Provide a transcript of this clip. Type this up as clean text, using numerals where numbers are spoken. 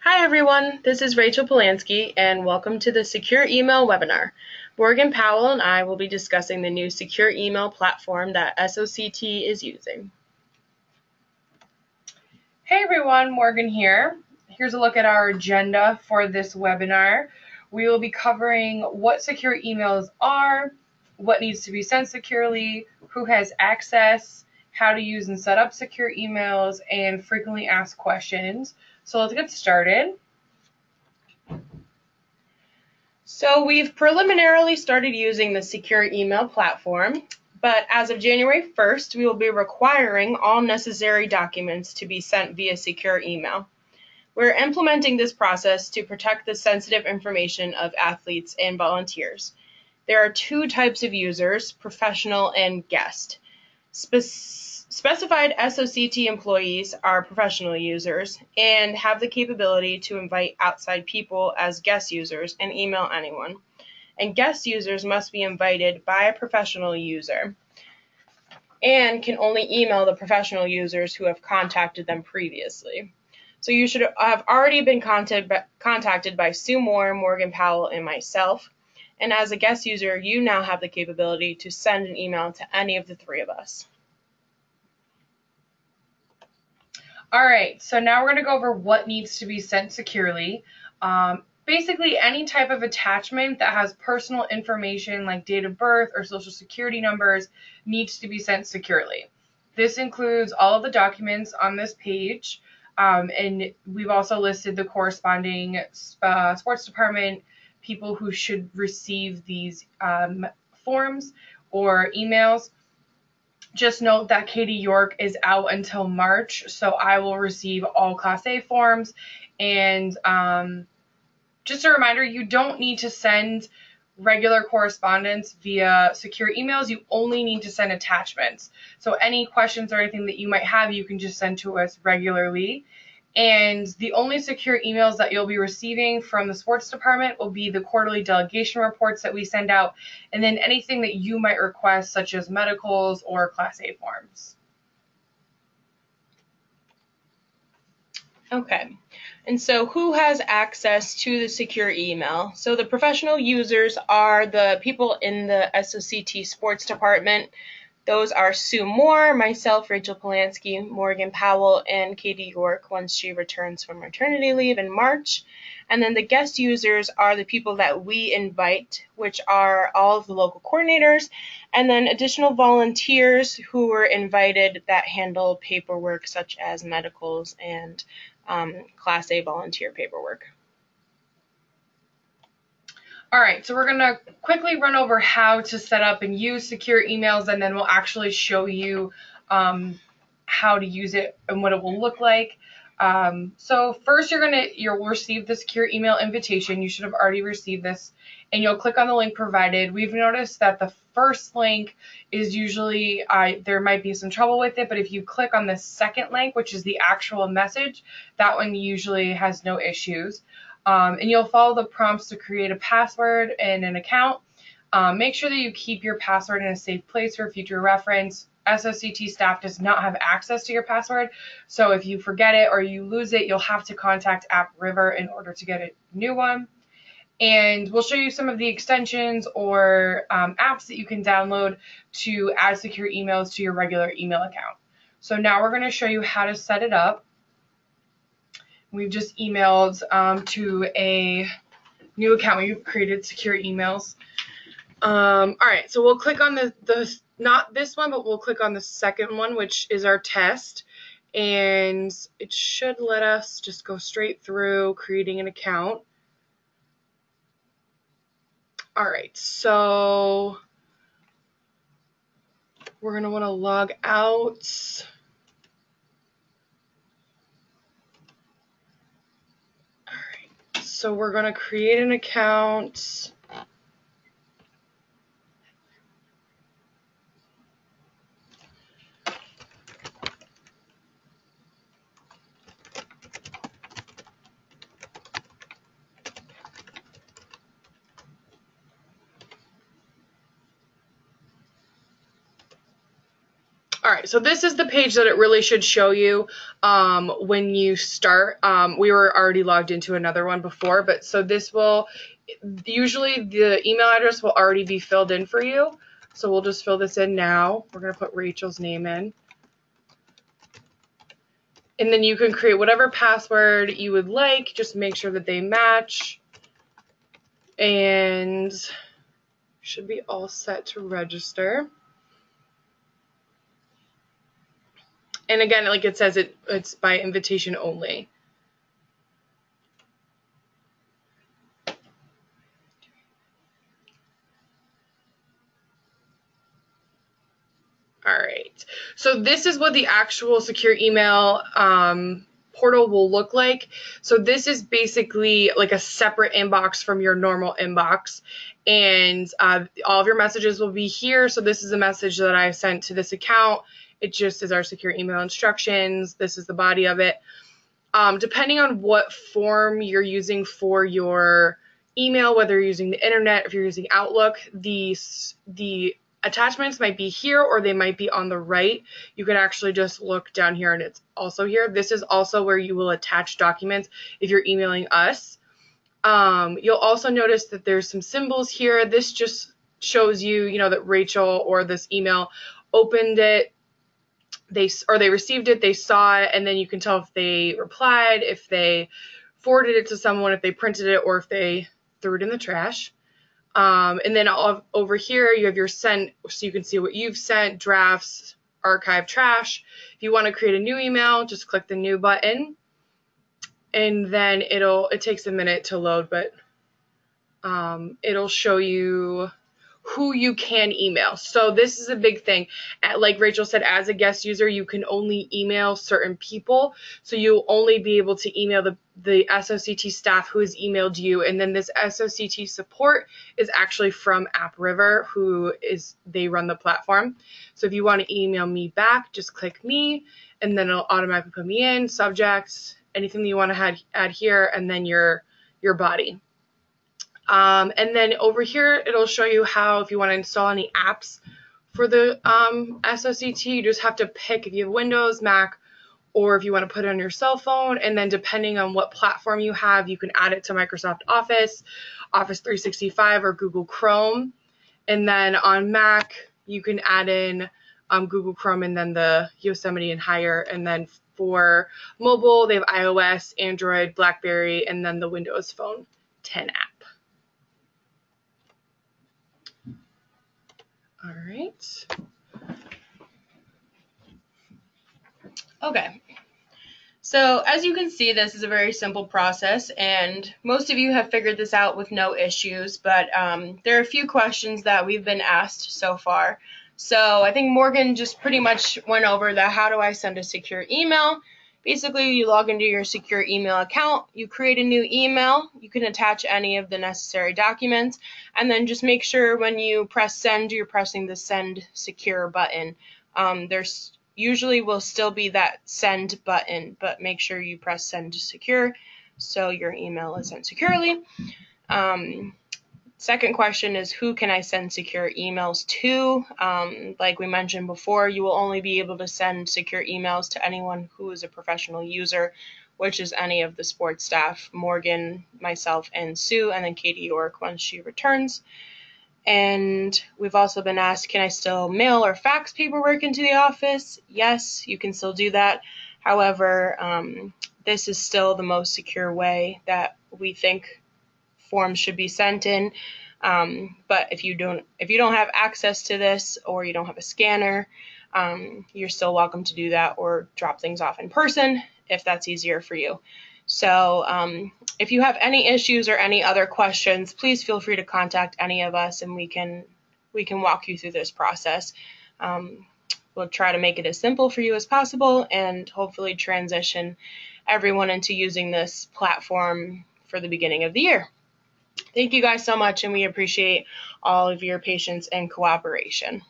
Hi everyone, this is Rachel Polanski and welcome to the Secure Email webinar. Morgan Powell and I will be discussing the new secure email platform that SOCT is using. Hey everyone, Morgan here. Here's a look at our agenda for this webinar. We will be covering what secure emails are, what needs to be sent securely, who has access, how to use and set up secure emails, and frequently asked questions. So let's get started. So we've preliminarily started using the secure email platform, but as of January 1st, we will be requiring all necessary documents to be sent via secure email. We're implementing this process to protect the sensitive information of athletes and volunteers. There are two types of users, professional and guest. Specified SOCT employees are professional users and have the capability to invite outside people as guest users and email anyone. And guest users must be invited by a professional user and can only email the professional users who have contacted them previously. So you should have already been contacted by Sue Moore, Morgan Powell, and myself. And as a guest user, you now have the capability to send an email to any of the three of us. All right, so now we're going to go over what needs to be sent securely. Basically, any type of attachment that has personal information like date of birth or social security numbers needs to be sent securely. This includes all of the documents on this page, and we've also listed the corresponding sports department people who should receive these forms or emails. Just note that Katie York is out until March, so I will receive all Class A forms. And just a reminder, you don't need to send regular correspondence via secure emails. You only need to send attachments. So any questions or anything that you might have, you can just send to us regularly. And the only secure emails that you'll be receiving from the sports department will be the quarterly delegation reports that we send out, and then anything that you might request, such as medicals or Class A forms. Okay, and so who has access to the secure email? So the professional users are the people in the SOCT sports department. Those are Sue Moore, myself, Rachel Polanski, Morgan Powell, and Katie York once she returns from maternity leave in March. And then the guest users are the people that we invite, which are all of the local coordinators, and then additional volunteers who were invited that handle paperwork such as medicals and Class A volunteer paperwork. All right, so we're going to quickly run over how to set up and use secure emails, and then we'll actually show you how to use it and what it will look like. So first you'll receive the secure email invitation. You should have already received this, and you'll click on the link provided. We've noticed that the first link is usually, there might be some trouble with it, but if you click on the second link, which is the actual message, that one usually has no issues. And you'll follow the prompts to create a password and an account. Make sure that you keep your password in a safe place for future reference. SOCT staff does not have access to your password, so if you forget it or you lose it, you'll have to contact AppRiver in order to get a new one. And we'll show you some of the extensions or apps that you can download to add secure emails to your regular email account. So now we're going to show you how to set it up. We've just emailed to a new account. We've created secure emails. All right, so we'll click on not this one, but we'll click on the second one, which is our test. And it should let us just go straight through creating an account. All right, so we're going to want to log out. So we're going to create an account. All right, so this is the page that it really should show you when you start. We were already logged into another one before, but so this will, usually the email address will already be filled in for you. So we'll just fill this in now. We're going to put Rachel's name in. And then you can create whatever password you would like. Just make sure that they match. And should be all set to register. And again, like it says, it's by invitation only. All right, so this is what the actual secure email portal will look like. So this is basically like a separate inbox from your normal inbox, and all of your messages will be here. So this is a message that I sent to this account. It just is our secure email instructions. This is the body of it. Depending on what form you're using for your email, whether you're using the internet, if you're using Outlook, the attachments might be here or they might be on the right. You can actually just look down here and it's also here. This is also where you will attach documents if you're emailing us. You'll also notice that there's some symbols here. This just shows you, that Rachel or this email opened it, they received it, they saw it, and then you can tell if they replied, if they forwarded it to someone, if they printed it, or if they threw it in the trash. And then over here you have your sent, so you can see what you've sent, drafts, archive, trash. If you want to create a new email, just click the new button, and then it takes a minute to load, but it'll show you who you can email. So this is a big thing. Like Rachel said, as a guest user, you can only email certain people. So you'll only be able to email the SOCT staff who has emailed you. And then this SOCT support is actually from AppRiver, they run the platform. So if you want to email me back, just click me, and then it'll automatically put me in, subjects, anything that you want to add here, and then your body. And then over here, it'll show you how, if you want to install any apps for the SOCT, you just have to pick if you have Windows, Mac, or if you want to put it on your cell phone. And then depending on what platform you have, you can add it to Microsoft Office, Office 365, or Google Chrome. And then on Mac, you can add in Google Chrome and then the Yosemite and higher. And then for mobile, they have iOS, Android, BlackBerry, and then the Windows Phone 10 app. All right. Okay. So as you can see, this is a very simple process, and most of you have figured this out with no issues, but there are a few questions that we've been asked so far. So I think Morgan just pretty much went over the how do I send a secure email. Basically, you log into your secure email account, you create a new email, you can attach any of the necessary documents, and then just make sure when you press send, you're pressing the send secure button. There's usually will still be that send button, but make sure you press send secure so your email is sent securely. Second question is, who can I send secure emails to? Like we mentioned before, you will only be able to send secure emails to anyone who is a professional user, which is any of the sports staff, Morgan, myself, and Sue, and then Katie York once she returns. And we've also been asked, can I still mail or fax paperwork into the office? Yes, you can still do that. However, this is still the most secure way that we think forms should be sent in. But if you don't have access to this, or you don't have a scanner, you're still welcome to do that or drop things off in person if that's easier for you. So if you have any issues or any other questions, please feel free to contact any of us, and we can walk you through this process. We'll try to make it as simple for you as possible and hopefully transition everyone into using this platform for the beginning of the year. Thank you guys so much, and we appreciate all of your patience and cooperation.